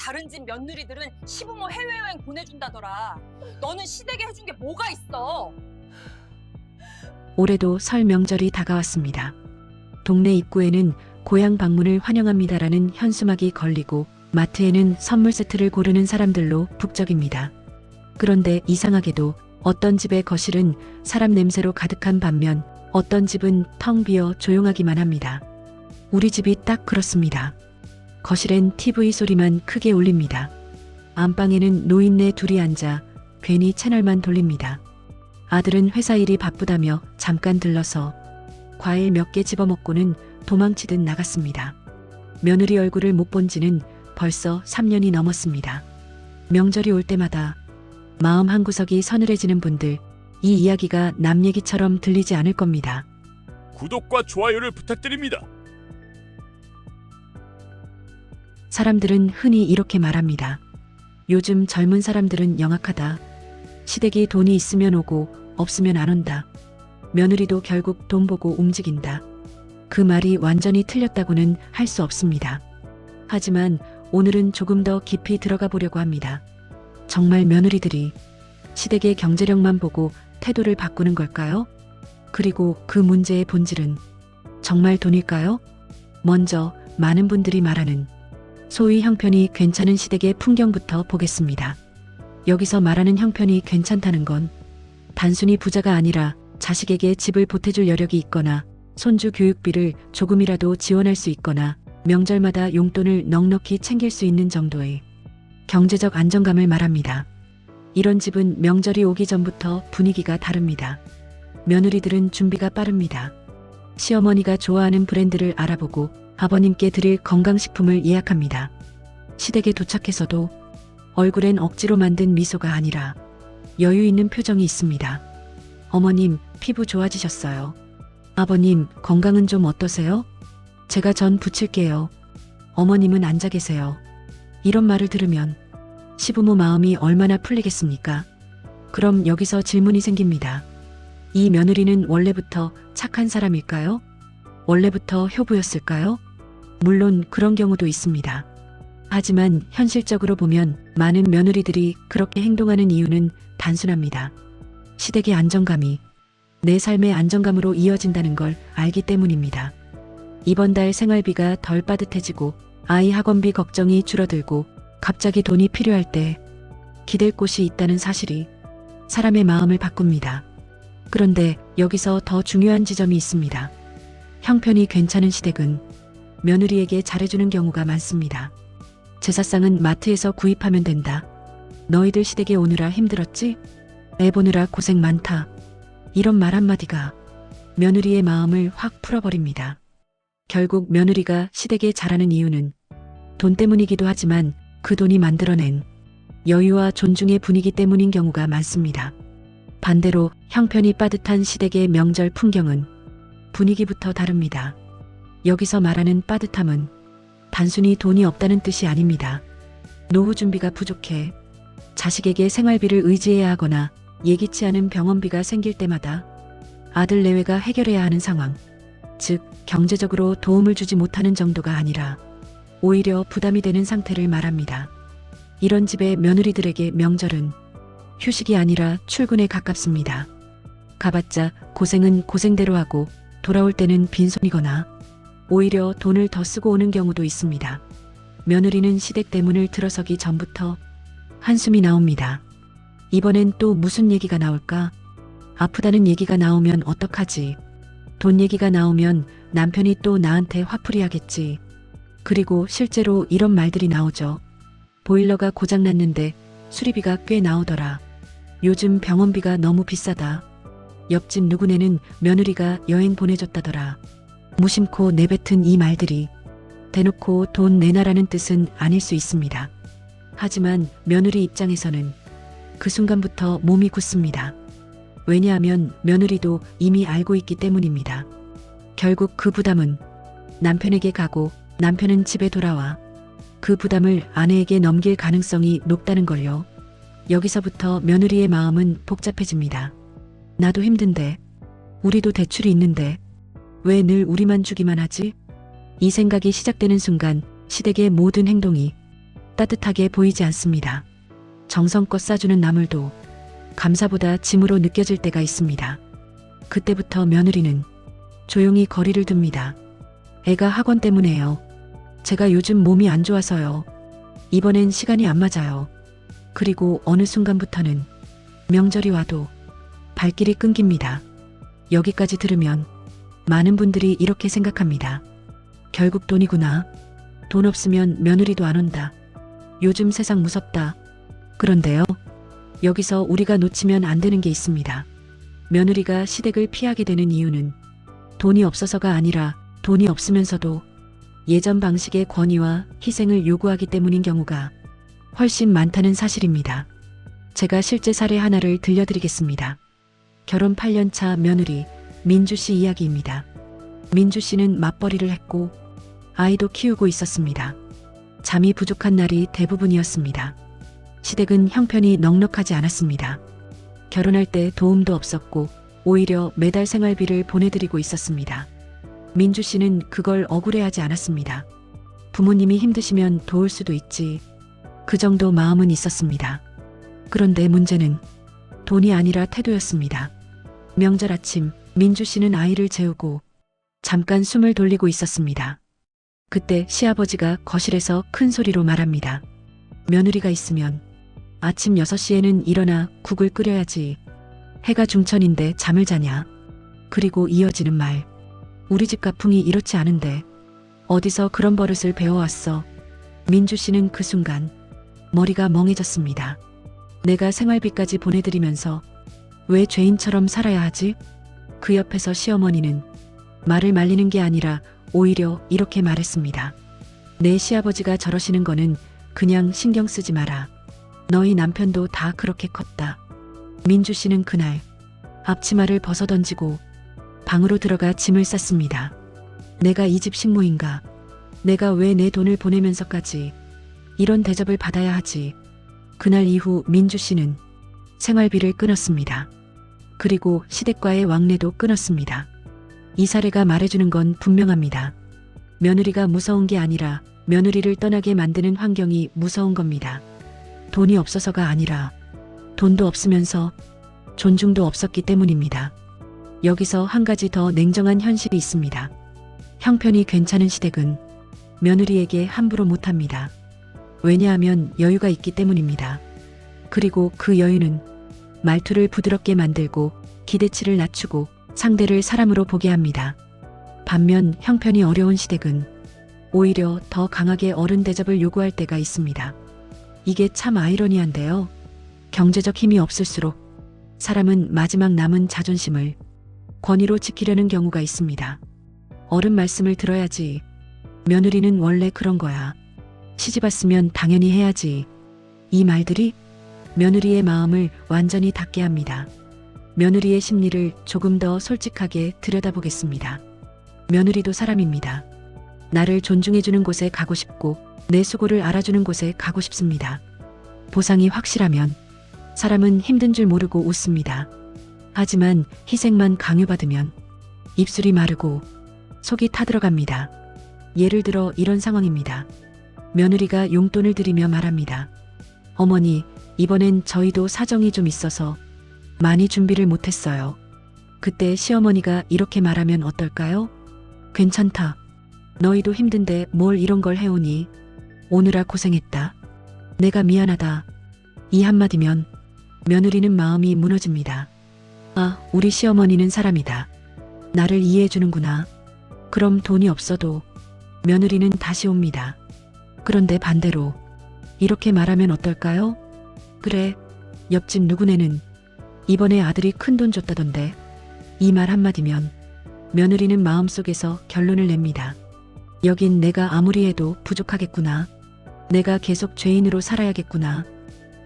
다른 집 며느리들은 시부모 해외여행 보내준다더라. 너는 시댁에 해준 게 뭐가 있어? 올해도 설 명절이 다가왔습니다. 동네 입구에는 고향 방문을 환영합니다라는 현수막이 걸리고 마트에는 선물 세트를 고르는 사람들로 북적입니다. 그런데 이상하게도 어떤 집의 거실은 사람 냄새로 가득한 반면 어떤 집은 텅 비어 조용하기만 합니다. 우리 집이 딱 그렇습니다. 거실엔 TV 소리만 크게 울립니다. 안방에는 노인네 둘이 앉아 괜히 채널만 돌립니다. 아들은 회사 일이 바쁘다며 잠깐 들러서 과일 몇 개 집어먹고는 도망치듯 나갔습니다. 며느리 얼굴을 못 본 지는 벌써 3년이 넘었습니다. 명절이 올 때마다 마음 한구석이 서늘해지는 분들, 이 이야기가 남 얘기처럼 들리지 않을 겁니다. 구독과 좋아요를 부탁드립니다. 사람들은 흔히 이렇게 말합니다. 요즘 젊은 사람들은 영악하다. 시댁이 돈이 있으면 오고 없으면 안 온다. 며느리도 결국 돈 보고 움직인다. 그 말이 완전히 틀렸다고는 할 수 없습니다. 하지만 오늘은 조금 더 깊이 들어가 보려고 합니다. 정말 며느리들이 시댁의 경제력만 보고 태도를 바꾸는 걸까요? 그리고 그 문제의 본질은 정말 돈일까요? 먼저 많은 분들이 말하는 소위 형편이 괜찮은 시댁의 풍경부터 보겠습니다. 여기서 말하는 형편이 괜찮다는 건 단순히 부자가 아니라 자식에게 집을 보태줄 여력이 있거나 손주 교육비를 조금이라도 지원할 수 있거나 명절마다 용돈을 넉넉히 챙길 수 있는 정도의 경제적 안정감을 말합니다. 이런 집은 명절이 오기 전부터 분위기가 다릅니다. 며느리들은 준비가 빠릅니다. 시어머니가 좋아하는 브랜드를 알아보고 아버님께 드릴 건강식품을 예약합니다. 시댁에 도착해서도 얼굴엔 억지로 만든 미소가 아니라 여유 있는 표정이 있습니다. 어머님, 피부 좋아지셨어요. 아버님, 건강은 좀 어떠세요? 제가 전 부칠게요. 어머님은 앉아 계세요. 이런 말을 들으면 시부모 마음이 얼마나 풀리겠습니까? 그럼 여기서 질문이 생깁니다. 이 며느리는 원래부터 착한 사람일까요? 원래부터 효부였을까요? 물론 그런 경우도 있습니다. 하지만 현실적으로 보면 많은 며느리들이 그렇게 행동하는 이유는 단순합니다. 시댁의 안정감이 내 삶의 안정감으로 이어진다는 걸 알기 때문입니다. 이번 달 생활비가 덜 빠듯해지고 아이 학원비 걱정이 줄어들고 갑자기 돈이 필요할 때 기댈 곳이 있다는 사실이 사람의 마음을 바꿉니다. 그런데 여기서 더 중요한 지점이 있습니다. 형편이 괜찮은 시댁은 며느리에게 잘해주는 경우가 많습니다. 제사상은 마트에서 구입하면 된다. 너희들 시댁에 오느라 힘들었지? 애 보느라 고생 많다. 이런 말 한마디가 며느리의 마음을 확 풀어버립니다. 결국 며느리가 시댁에 잘하는 이유는 돈 때문이기도 하지만 그 돈이 만들어낸 여유와 존중의 분위기 때문인 경우가 많습니다. 반대로 형편이 빠듯한 시댁의 명절 풍경은 분위기부터 다릅니다. 여기서 말하는 빠듯함은 단순히 돈이 없다는 뜻이 아닙니다. 노후 준비가 부족해 자식에게 생활비를 의지해야 하거나 예기치 않은 병원비가 생길 때마다 아들 내외가 해결해야 하는 상황, 즉 경제적으로 도움을 주지 못하는 정도가 아니라 오히려 부담이 되는 상태를 말합니다. 이런 집의 며느리들에게 명절은 휴식이 아니라 출근에 가깝습니다. 가봤자 고생은 고생대로 하고 돌아올 때는 빈손이거나 오히려 돈을 더 쓰고 오는 경우도 있습니다. 며느리는 시댁 대문을 들어서기 전부터 한숨이 나옵니다. 이번엔 또 무슨 얘기가 나올까? 아프다는 얘기가 나오면 어떡하지? 돈 얘기가 나오면 남편이 또 나한테 화풀이 하겠지. 그리고 실제로 이런 말들이 나오죠. 보일러가 고장났는데 수리비가 꽤 나오더라. 요즘 병원비가 너무 비싸다. 옆집 누구네는 며느리가 여행 보내줬다더라. 무심코 내뱉은 이 말들이 대놓고 돈 내놔라는 뜻은 아닐 수 있습니다. 하지만 며느리 입장에서는 그 순간부터 몸이 굳습니다. 왜냐하면 며느리도 이미 알고 있기 때문입니다. 결국 그 부담은 남편에게 가고 남편은 집에 돌아와 그 부담을 아내에게 넘길 가능성이 높다는 걸요. 여기서부터 며느리의 마음은 복잡해집니다. 나도 힘든데, 우리도 대출이 있는데, 왜 늘 우리만 주기만 하지? 이 생각이 시작되는 순간 시댁의 모든 행동이 따뜻하게 보이지 않습니다. 정성껏 싸주는 나물도 감사보다 짐으로 느껴질 때가 있습니다. 그때부터 며느리는 조용히 거리를 둡니다. 애가 학원 때문에요. 제가 요즘 몸이 안 좋아서요. 이번엔 시간이 안 맞아요. 그리고 어느 순간부터는 명절이 와도 발길이 끊깁니다. 여기까지 들으면 많은 분들이 이렇게 생각합니다. 결국 돈이구나. 돈 없으면 며느리도 안 온다. 요즘 세상 무섭다. 그런데요. 여기서 우리가 놓치면 안 되는 게 있습니다. 며느리가 시댁을 피하게 되는 이유는 돈이 없어서가 아니라 돈이 없으면서도 예전 방식의 권위와 희생을 요구하기 때문인 경우가 훨씬 많다는 사실입니다. 제가 실제 사례 하나를 들려드리겠습니다. 결혼 8년 차 며느리 민주 씨 이야기입니다. 민주 씨는 맞벌이를 했고 아이도 키우고 있었습니다. 잠이 부족한 날이 대부분이었습니다. 시댁은 형편이 넉넉하지 않았습니다. 결혼할 때 도움도 없었고 오히려 매달 생활비를 보내드리고 있었습니다. 민주 씨는 그걸 억울해하지 않았습니다. 부모님이 힘드시면 도울 수도 있지. 그 정도 마음은 있었습니다. 그런데 문제는 돈이 아니라 태도였습니다. 명절 아침 민주 씨는 아이를 재우고 잠깐 숨을 돌리고 있었습니다. 그때 시아버지가 거실에서 큰 소리로 말합니다. 며느리가 있으면 아침 6시에는 일어나 국을 끓여야지. 해가 중천인데 잠을 자냐. 그리고 이어지는 말. 우리 집 가풍이 이렇지 않은데 어디서 그런 버릇을 배워왔어. 민주 씨는 그 순간 머리가 멍해졌습니다. 내가 생활비까지 보내드리면서 왜 죄인처럼 살아야 하지? 그 옆에서 시어머니는 말을 말리는 게 아니라 오히려 이렇게 말했습니다. 내 시아버지가 저러시는 거는 그냥 신경 쓰지 마라. 너희 남편도 다 그렇게 컸다. 민주 씨는 그날 앞치마를 벗어던지고 방으로 들어가 짐을 쌌습니다. 내가 이 집 식모인가? 내가 왜 내 돈을 보내면서까지 이런 대접을 받아야 하지? 그날 이후 민주 씨는 생활비를 끊었습니다. 그리고 시댁과의 왕래도 끊었습니다. 이 사례가 말해주는 건 분명합니다. 며느리가 무서운 게 아니라 며느리를 떠나게 만드는 환경이 무서운 겁니다. 돈이 없어서가 아니라 돈도 없으면서 존중도 없었기 때문입니다. 여기서 한 가지 더 냉정한 현실이 있습니다. 형편이 괜찮은 시댁은 며느리에게 함부로 못합니다. 왜냐하면 여유가 있기 때문입니다. 그리고 그 여유는 말투를 부드럽게 만들고 기대치를 낮추고 상대를 사람으로 보게 합니다. 반면 형편이 어려운 시댁은 오히려 더 강하게 어른 대접을 요구할 때가 있습니다. 이게 참 아이러니한데요. 경제적 힘이 없을수록 사람은 마지막 남은 자존심을 권위로 지키려는 경우가 있습니다. 어른 말씀을 들어야지. 며느리는 원래 그런 거야. 시집 왔으면 당연히 해야지. 이 말들이 며느리의 마음을 완전히 닫게 합니다. 며느리의 심리를 조금 더 솔직하게 들여다보겠습니다. 며느리도 사람입니다. 나를 존중해주는 곳에 가고 싶고 내 수고를 알아주는 곳에 가고 싶습니다. 보상이 확실하면 사람은 힘든 줄 모르고 웃습니다. 하지만 희생만 강요받으면 입술이 마르고 속이 타들어갑니다. 예를 들어 이런 상황입니다. 며느리가 용돈을 드리며 말합니다. 어머니, 이번엔 저희도 사정이 좀 있어서 많이 준비를 못했어요. 그때 시어머니가 이렇게 말하면 어떨까요? 괜찮다. 너희도 힘든데 뭘 이런 걸 해오니? 오느라 고생했다. 내가 미안하다. 이 한마디면 며느리는 마음이 무너집니다. 아, 우리 시어머니는 사람이다. 나를 이해해주는구나. 그럼 돈이 없어도 며느리는 다시 옵니다. 그런데 반대로 이렇게 말하면 어떨까요? 그래, 옆집 누구네는 이번에 아들이 큰돈 줬다던데. 이 말 한마디면 며느리는 마음속에서 결론을 냅니다. 여긴 내가 아무리 해도 부족하겠구나. 내가 계속 죄인으로 살아야겠구나.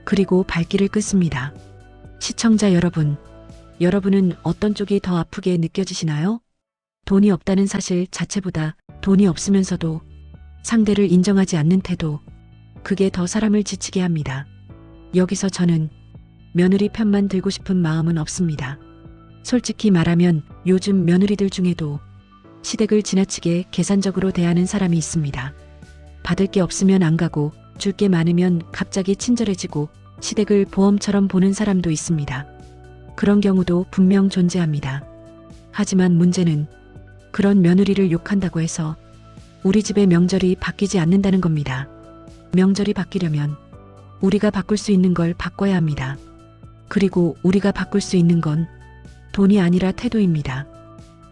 그리고 발길을 끊습니다. 시청자 여러분, 여러분은 어떤 쪽이 더 아프게 느껴지시나요? 돈이 없다는 사실 자체보다 돈이 없으면서도 상대를 인정하지 않는 태도, 그게 더 사람을 지치게 합니다. 여기서 저는 며느리 편만 들고 싶은 마음은 없습니다. 솔직히 말하면 요즘 며느리들 중에도 시댁을 지나치게 계산적으로 대하는 사람이 있습니다. 받을 게 없으면 안 가고 줄 게 많으면 갑자기 친절해지고 시댁을 보험처럼 보는 사람도 있습니다. 그런 경우도 분명 존재합니다. 하지만 문제는 그런 며느리를 욕한다고 해서 우리 집의 명절이 바뀌지 않는다는 겁니다. 명절이 바뀌려면 우리가 바꿀 수 있는 걸 바꿔야 합니다. 그리고 우리가 바꿀 수 있는 건 돈이 아니라 태도입니다.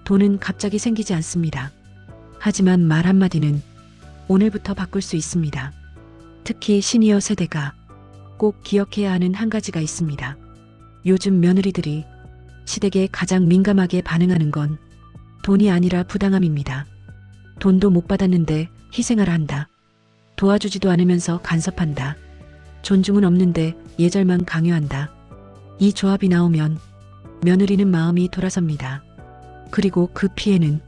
돈은 갑자기 생기지 않습니다. 하지만 말 한마디는 오늘부터 바꿀 수 있습니다. 특히 시니어 세대가 꼭 기억해야 하는 한 가지가 있습니다. 요즘 며느리들이 시댁에 가장 민감하게 반응하는 건 돈이 아니라 부당함입니다. 돈도 못 받았는데 희생하라 한다. 도와주지도 않으면서 간섭한다. 존중은 없는데 예절만 강요한다. 이 조합이 나오면 며느리는 마음이 돌아섭니다. 그리고 그 피해는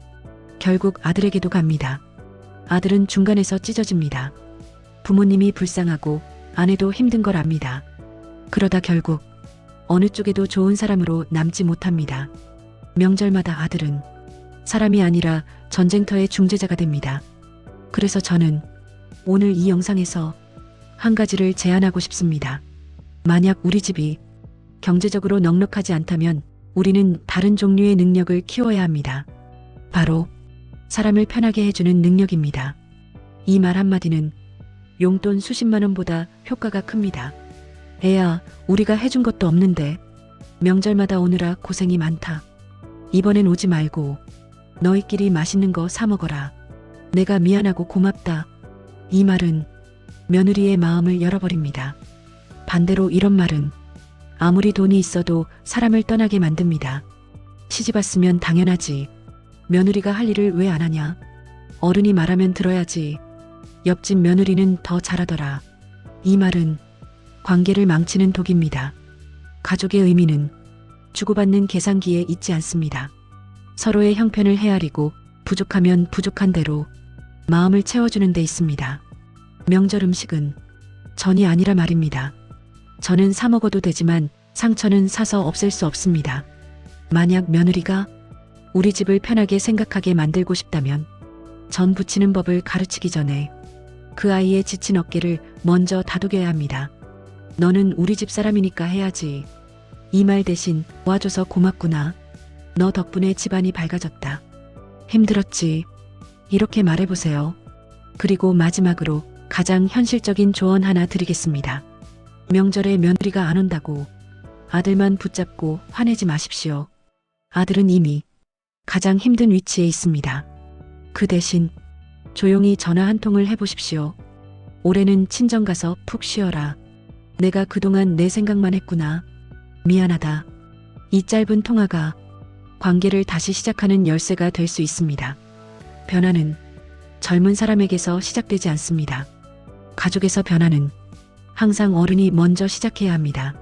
결국 아들에게도 갑니다. 아들은 중간에서 찢어집니다. 부모님이 불쌍하고 아내도 힘든 걸 압니다. 그러다 결국 어느 쪽에도 좋은 사람으로 남지 못합니다. 명절마다 아들은 사람이 아니라 전쟁터의 중재자가 됩니다. 그래서 저는 오늘 이 영상에서 한 가지를 제안하고 싶습니다. 만약 우리 집이 경제적으로 넉넉하지 않다면 우리는 다른 종류의 능력을 키워야 합니다. 바로 사람을 편하게 해주는 능력입니다. 이 말 한마디는 용돈 수십만 원보다 효과가 큽니다. 애야, 우리가 해준 것도 없는데 명절마다 오느라 고생이 많다. 이번엔 오지 말고 너희끼리 맛있는 거 사 먹어라. 내가 미안하고 고맙다. 이 말은 며느리의 마음을 열어버립니다. 반대로 이런 말은 아무리 돈이 있어도 사람을 떠나게 만듭니다. 시집 왔으면 당연하지. 며느리가 할 일을 왜 안 하냐? 어른이 말하면 들어야지. 옆집 며느리는 더 잘하더라. 이 말은 관계를 망치는 독입니다. 가족의 의미는 주고받는 계산기에 있지 않습니다. 서로의 형편을 헤아리고 부족하면 부족한 대로 마음을 채워주는 데 있습니다. 명절 음식은 전이 아니라 말입니다. 전은 사 먹어도 되지만 상처는 사서 없앨 수 없습니다. 만약 며느리가 우리 집을 편하게 생각하게 만들고 싶다면 전 부치는 법을 가르치기 전에 그 아이의 지친 어깨를 먼저 다독여야 합니다. 너는 우리 집 사람이니까 해야지. 이 말 대신 도와줘서 고맙구나. 너 덕분에 집안이 밝아졌다. 힘들었지. 이렇게 말해보세요. 그리고 마지막으로 가장 현실적인 조언 하나 드리겠습니다. 명절에 며느리가 안 온다고 아들만 붙잡고 화내지 마십시오. 아들은 이미 가장 힘든 위치에 있습니다. 그 대신 조용히 전화 한 통을 해보십시오. 올해는 친정 가서 푹 쉬어라. 내가 그동안 내 생각만 했구나. 미안하다. 이 짧은 통화가 관계를 다시 시작하는 열쇠가 될 수 있습니다. 변화는 젊은 사람에게서 시작되지 않습니다. 가족에서 변화는 항상 어른이 먼저 시작해야 합니다.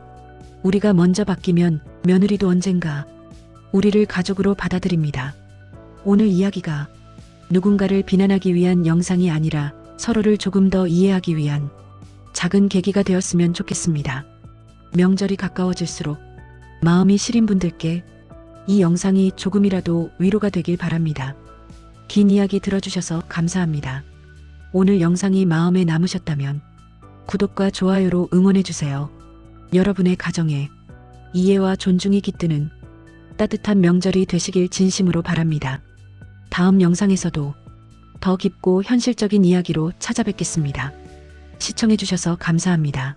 우리가 먼저 바뀌면 며느리도 언젠가 우리를 가족으로 받아들입니다. 오늘 이야기가 누군가를 비난하기 위한 영상이 아니라 서로를 조금 더 이해하기 위한 작은 계기가 되었으면 좋겠습니다. 명절이 가까워질수록 마음이 시린 분들께 이 영상이 조금이라도 위로가 되길 바랍니다. 긴 이야기 들어주셔서 감사합니다. 오늘 영상이 마음에 남으셨다면 구독과 좋아요로 응원해주세요. 여러분의 가정에 이해와 존중이 깃드는 따뜻한 명절이 되시길 진심으로 바랍니다. 다음 영상에서도 더 깊고 현실적인 이야기로 찾아뵙겠습니다. 시청해주셔서 감사합니다.